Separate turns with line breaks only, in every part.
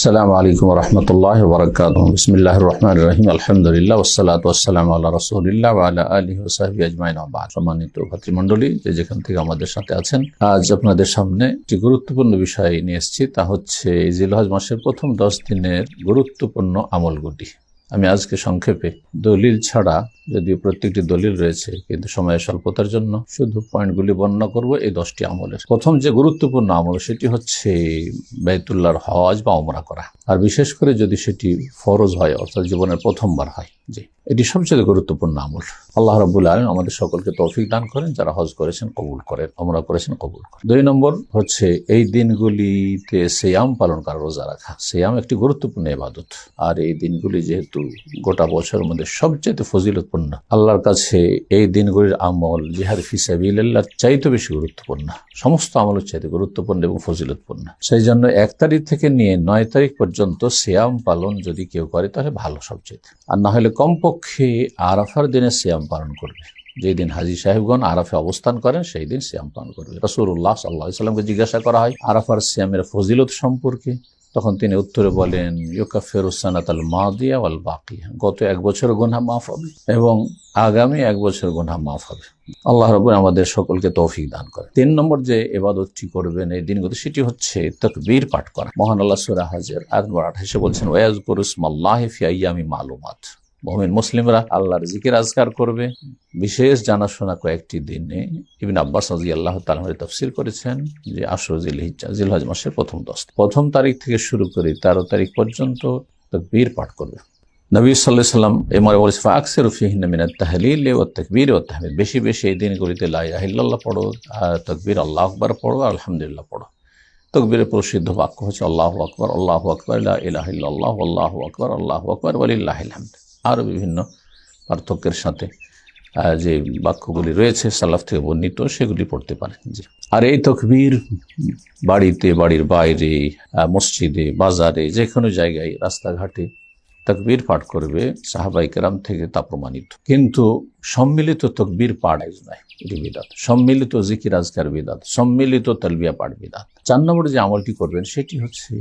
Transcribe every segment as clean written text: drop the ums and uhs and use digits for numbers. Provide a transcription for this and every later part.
আসসালামু আলাইকুম ওয়া রাহমাতুল্লাহি ওয়া বারাকাতুহু। বিসমিল্লাহির রহমানির রহিম। আলহামদুলিল্লাহ ওয়াসসালাতু ওয়াসসালামু আলা রাসূলিল্লাহ ওয়া আলা আলিহি ওয়া সাহবিহি আজমাইন। সম্মানিত ভাতৃমণ্ডলী, যে যেখান থেকে আমাদের সাথে আছেন, আজ আপনাদের সামনে একটি গুরুত্বপূর্ণ বিষয় নিয়ে এসেছি। তা হচ্ছে জিলহজ মাসের প্রথম 10 দিনের গুরুত্বপূর্ণ আমলগুলি। আমি আজকে সংক্ষেপে, দলিল ছাড়া, যদিও প্রত্যেকটি দলিল রয়েছে, কিন্তু সময়ের স্বল্পতার জন্য শুধু পয়েন্টগুলি বর্ণনা করব এই 10টি আমলের। প্রথম যে গুরুত্বপূর্ণ আমল সেটি হচ্ছে বাইতুল্লাহর হজ বা ওমরা করা, আর বিশেষ করে যদি সেটি ফরজ হয়, অর্থাৎ জীবনের প্রথমবার হয়। জি, এটি সবচেয়ে গুরুত্বপূর্ণ আমল। আল্লাহ রাব্বুল আলামিন আমাদের সকলকে তৌফিক দান করেন, যারা হজ করেছেন কবুল করেন, ওমরা করেছেন কবুল করেন। 2 নম্বর হচ্ছে এই দিনগুলিতে সিয়াম পালন করা, রোজা রাখা। সিয়াম একটি গুরুত্বপূর্ণ ইবাদত, আর এই দিনগুলি যেহেতু গোটা বছরের মধ্যে সবচেয়ে ফজিলতপূর্ণ, আল্লাহর কাছে এই দিনগুলির আমল জিহাদ ফি সাবিলিল্লাহ চাইতে বেশি গুরুত্বপূর্ণ, সমস্ত আমলের চাইতে গুরুত্বপূর্ণ এবং ফজিলতপূর্ণ। সেই জন্য 1 তারিখ থেকে নিয়ে 9 তারিখ পর্যন্ত সিয়াম পালন যদি কেউ করে তাহলে ভালো সবচেয়ে, আর না হলে কমপক্ষে আরাফার দিনে সিয়াম পালন করবে। যেই দিন হাজী সাহেবগণ আরাফে অবস্থান করেন সেই দিন সিয়াম পালন করবে। রাসূলুল্লাহ সাল্লাল্লাহু আলাইহি ওয়াসাল্লামকে জিজ্ঞাসা করা হয় আরাফার সিয়ামের ফজিলত সম্পর্কে, তখন তিনি উত্তরে বলেন, ইউকাফিরুস সানাতাল মাদিয়া ওয়াল বাকিয়া, গত 1 বছর গুনাহ মাফ হবে এবং আগামী 1 বছর গুনাহ মাফ হবে। আল্লাহ রাব্বুল আমাদের সকলকে তৌফিক দান করে। 3 নম্বর যে ইবাদতটি করবেন এই দিনগুলোতে, সেটি হচ্ছে তাকবীর পাঠ করা। মহান আল্লাহ সূরা হজের আয়াত নম্বর 28 বলছেন, ওয়াজকুরুসমাল্লাহি ফি আইয়ামি মালুমাত। মুমিন মুসলিমরা আল্লাহর জিকির আজকার করবে বিশেষ জানাশোনা কয়েকটি দিনে। ইবনে আব্বাস রাদিয়াল্লাহু তাআলা তাফসীর করেছেন যে আশর জিলহিজ্জা, জিলহজ মাসের প্রথম তারিখ থেকে শুরু করে 13 তারিখ পর্যন্ত তাকবীর পাঠ করবে। নবী সাল্লাল্লাহু আলাইহি ওয়াসাল্লাম এমরে বলেছেন, ফাকসিরু ফিহিন্না মিনাত তাহলিল ওয়াত তাকবীর ওয়াত তাহমিদ। বেশি বেশি এই দিনগুলিতে লা ইলাহা ইল্লাল্লাহ পড়ো, তাকবীর আল্লাহু আকবার পড়ো, আলহামদুলিল্লাহ পড়ো। তাকবীরের প্রসিদ্ধ বাক্য হচ্ছে আল্লাহু আকবার, আল্লাহু আকবার, লা ইলাহা ইল্লাল্লাহ, আল্লাহু আকবার, আল্লাহু আকবার, ওয়ালিল্লাহিল হামদ। আরও বিভিন্ন পার্থক্যের সাথে যে বাক্যগুলি রয়েছে সালাফ থেকে বর্ণিত, সেগুলি পড়তে পারেন। জি, আর এই তাকবীর বাড়িতে, বাড়ির বাইরে, মসজিদে, বাজারে, যে কোনো জায়গায়, রাস্তাঘাটে তাকবীর পাঠ করবে। সাহাবায়ে কেরাম থেকে তা প্রমাণিত। কিন্তু সম্মিলিত তাকবীর পাঠ নয়, এটি বিদআত। সম্মিলিত জিকির আজকার বিদআত, সম্মিলিত তালবিয়া পাঠ বিদআত। 4 নম্বরে যে আমলটি করবেন সেটি হচ্ছে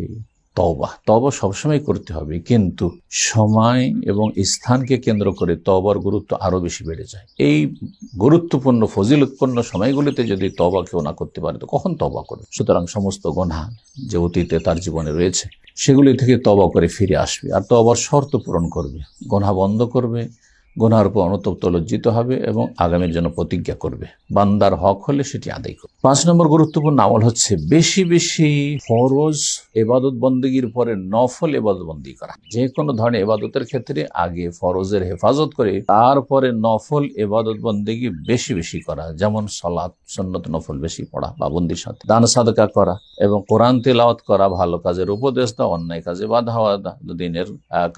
তওবা। তওবা সবসময় করতে হবে, কিন্তু সময় এবং স্থানকে কেন্দ্র করে তওবার গুরুত্ব আরো বেশি বেড়ে যায়। এই গুরুত্বপূর্ণ ফজিলতপূর্ণ সময়গুলিতে যদি তওবা কেউ না করতে পারে তো কখন তওবা করবে? সুতরাং সমস্ত গুনাহ যে অতীতে তার জীবনে রয়েছে সেগুলি থেকে তওবা করে ফিরে আসবে, আর তওবার শর্ত পূরণ করবে, গুনাহ বন্ধ করবে, গুনাহের উপর অনুতপ্ত লজ্জিত হবে এবং আগামীর জন্য প্রতিজ্ঞা করবে। বান্দার হক হলে সেটি আদায় করবে। 5 নম্বর গুরুত্বপূর্ণ আমল হচ্ছে বেশি বেশি ফরজ ইবাদত বন্দেগীর পরে নফল ইবাদত বন্দেগী করা। যে কোনো ধরনের ইবাদতের ক্ষেত্রে আগে ফরজের হেফাজত করে তারপরে নফল ইবাদত বন্দেগী বেশি বেশি করা, যেমন সালাত, সুন্নত নফল বেশি পড়া পাবন্দির সাথে, দান সাদকা করা এবং কোরআন তেলাওয়াত করা, ভালো কাজের উপদেশ দেওয়া, অন্যায় কাজে বাধা হওয়া, দিনের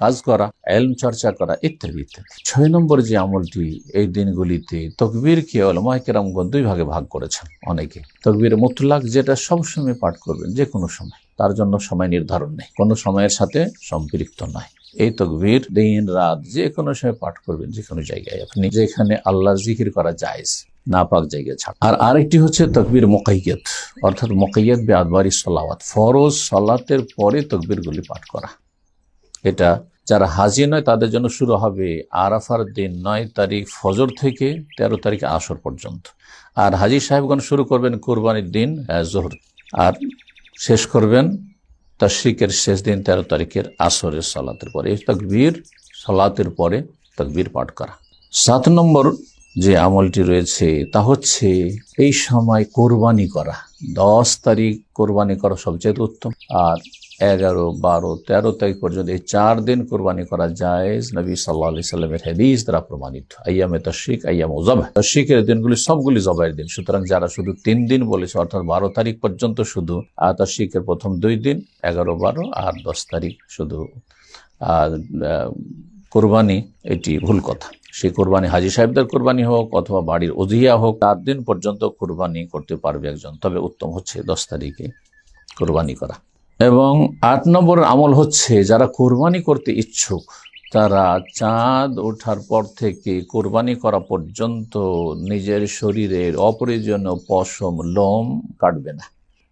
কাজ করা, ইলম চর্চা করা, ইত্যাদি ইত্যাদি। 6 নম্বর যে আমলটি এই দিনগুলিতে, তাকবীরকে উলামায়ে কেরামগণ 2 ভাগে ভাগ করেছেন। অনেকে তাকবীর মুতলাক, যেটা সবসময় পাঠ করবেন যে কোনো সময়, তার জন্য সময় নির্ধারণ নেই, কোনো সময়ের সাথে সম্পৃক্ত নয়। এই তাকবীর দিন রাত যে কোনো সময় পাঠ করবেন, যে কোনো জায়গায়, আপনি যেখানে আল্লাহর জিকির করা জায়েজ, নাপাক জায়গায় ছাড়া। আর আরেকটি হচ্ছে তাকবীর মুকাইয়াদ, অর্থাৎ মুকাইয়াদ বিআদবারি সালাওয়াত, ফরজ সালাতের পরে তাকবীরগুলি পাঠ করা। এটা যারা হাজি নয় তাদের জন্য শুরু হবে আরাফার দিন 9 তারিখ ফজর থেকে 13 তারিখ আসর পর্যন্ত, আর হাজি সাহেবগণ শুরু করবেন কুরবানির দিন জোহর, আর শেষ করবেন তাশরিকের শেষ দিন 13 তারিখের আসরের সালাতের পরে। এই তাকবীর সালাতের পরে তাকবীর পাঠ করা। 7 নম্বর যে আমলটি রয়েছে তা হচ্ছে এই সময় কোরবানি করা। 10 তারিখ কোরবানি করা সবচেয়ে উত্তম, আর 11, 12, 13 তারিখ পর্যন্ত এই 4 দিন কোরবানি করা জায়েজ, নবী সাল্লাল্লাহু আলাইহি সাল্লামের হাদিস দ্বারা প্রমাণিত। আইয়ামে তাশরিক, আইয়ামু যবহ, তাশরিকের দিনগুলি সবগুলি জবাইয়ের দিন। সুতরাং যারা শুধু 3 দিন বলেছে, অর্থাৎ 12 তারিখ পর্যন্ত শুধু তাশরিকের প্রথম 2 দিন, 11, 12 আর 10 তারিখ শুধু কোরবানি, এটি ভুল কথা। সেই কোরবানি হাজি সাহেবদের কোরবানি হোক অথবা বাড়ির উযহিয়া হোক, 4 দিন পর্যন্ত কোরবানি করতে পারবে একজন, তবে উত্তম হচ্ছে 10 তারিখে কোরবানি করা। এবং 8 নম্বর আমল হচ্ছে যারা কোরবানি করতে ইচ্ছুক তারা চাঁদ ওঠার পর থেকে কোরবানি করা পর্যন্ত নিজের শরীরের অপ্রয়োজনীয় পশম, লোম কাটবে না।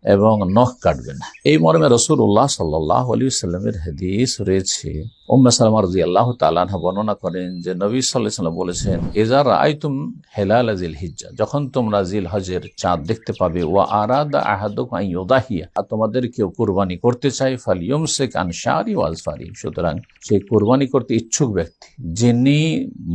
এবং নখ কাটবে না। এই মর্মে রাসূলুল্লাহ সাল্লাল্লাহু আলাইহি ওয়াসাল্লামের হাদিস রয়েছে। উম্মে সালামা রাদিয়াল্লাহু তাআলা আনহা বর্ণনা করেন যে নবী সাল্লাল্লাহু আলাইহি ওয়াসাল্লাম বলেছেন, ইযা রাআইতুম হিলাল যিলহিজ্জা, যখন তোমরা জিলহজের চাঁদ দেখতে পাবে, ওয়া আরাদা আহাদুকুম আন ইউদাহিয়া, আর তোমাদের কেউ কুরবানি করতে চায়, ফালইউমসিক আন শারি ওয়া আযফারি, সুতরাং সেই কুরবানি করতে ইচ্ছুক ব্যক্তি, যিনি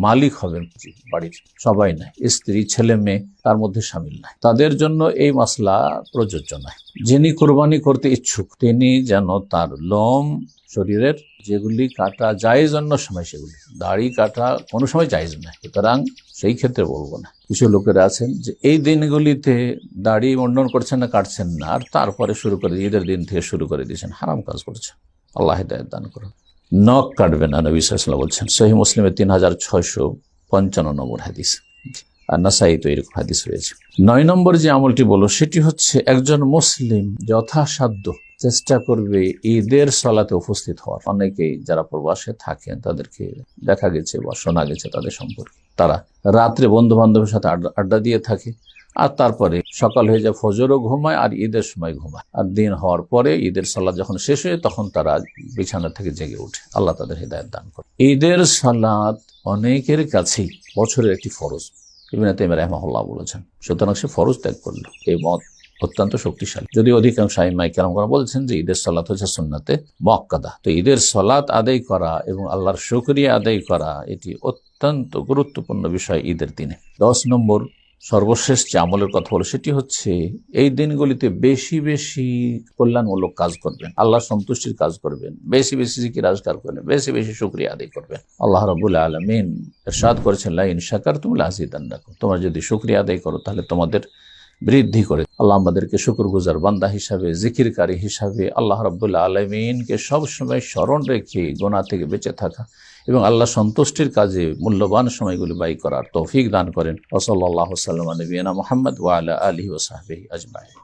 মালিক হবেন বাড়ির, সবাই নয়, স্ত্রী ছেলে মেয়ে তার মধ্যে শামিল নয়, তাদের জন্য এই মাসলা প্রযোজ্য নয়। যিনি কুরবানি করতে ইচ্ছুক তিনি যেন তার লোম শরীরের যেগুলি কাটা জায়েজ অন্য সময়, সেগুলি দাড়ি কাটা কোনো সময় জায়েজ নয়, সুতরাং সেই ক্ষেত্রে বলবো না। কিছু লোকেরা আছেন যে এই দিনগুলিতে দাড়ি মন্ডন করছেন না, কাটছেন না, আর তারপরে শুরু করে ঈদের দিন থেকে শুরু করে দিয়েছেন, হারাম কাজ করছেন। আল্লাহ হিদায়াত দান করুন। নখ কাটবে না, নবী সাল্লাল্লাহু আলাইহি ওয়াসাল্লাম বলছেন। সহিহ মুসলিমের 3655 নম্বর হাদিস, আর নাসাই তো এরকম হাদিস রয়েছে। 9 নম্বর যে আমলটি বলো সেটি হচ্ছে একজন মুসলিম যথাসাধ্য চেষ্টা করবে ঈদের সালাতে উপস্থিত হওয়ার। অনেকেই যারা প্রবাসে থাকেন তাদেরকে দেখা গেছে বা শোনা গেছে তাদের সম্পর্কে, তারা রাত্রে বন্ধু বান্ধবের সাথে আড্ডা দিয়ে থাকে, আর তারপরে সকাল হয়ে যায়, ফজরও ঘুমায় আর ঈদের সময় ঘুমায়, আর দিন হওয়ার পরে ঈদের সালাত যখন শেষ হয় তখন তারা বিছানা থেকে জেগে ওঠে। আল্লাহ তাদের হিদায়াত দান করে। ঈদের সালাত অনেকের কাছেই বছরের একটি ফরজ, ইবনে তাইমিয়া রাহিমাহুল্লাহ বলেছেন, সুতরাং সে ফরজ ত্যাগ করলো। এই মত অত্যন্ত শক্তিশালী, যদি অধিকাংশ আইম্মায়ে কেরামগণ বলছেন যে ঈদের সালাত হচ্ছে সুন্নাতে মুআক্কাদা। তো ঈদের সালাত আদায় করা এবং আল্লাহর শুকরিয়া আদায় করা এটি অত্যন্ত গুরুত্বপূর্ণ বিষয় ঈদের দিনে। 10 নম্বর সর্বশেষ যে আমলের কথা হলো সেটি হচ্ছে এই দিনগুলিতে বেশি বেশি কল্যাণমূলক কাজ করবেন, আল্লাহ সন্তুষ্টির কাজ করবেন, বেশি বেশি জিকির আজকার করবেন, বেশি বেশি শুকরিয়া আদায় করবেন। আল্লাহ রাব্বুল আলামিন ইরশাদ করেছেন, লা ইন শাকারতুম লাযিদান্নাকুম, তোমরা যদি শুকরিয়া আদায় করো তাহলে তোমাদের বৃদ্ধি করে। আল্লাহ আমাদেরকে শুকরগুজার বান্দা হিসাবে, জিকিরকারী হিসাবে আল্লাহ রাব্বুল আলামিনকে সবসময় স্মরণ রেখে গুনাহ থেকে বেঁচে থাকা এবং আল্লাহ সন্তুষ্টির কাজে মূল্যবান সময়গুলি ব্যয় করার তৌফিক দান করেন। ওয়া সাল্লাল্লাহু আলা নবিয়িনা মুহাম্মদ ওয়া আলা আলিহি ওয়া সাহবিহি আজমাইন।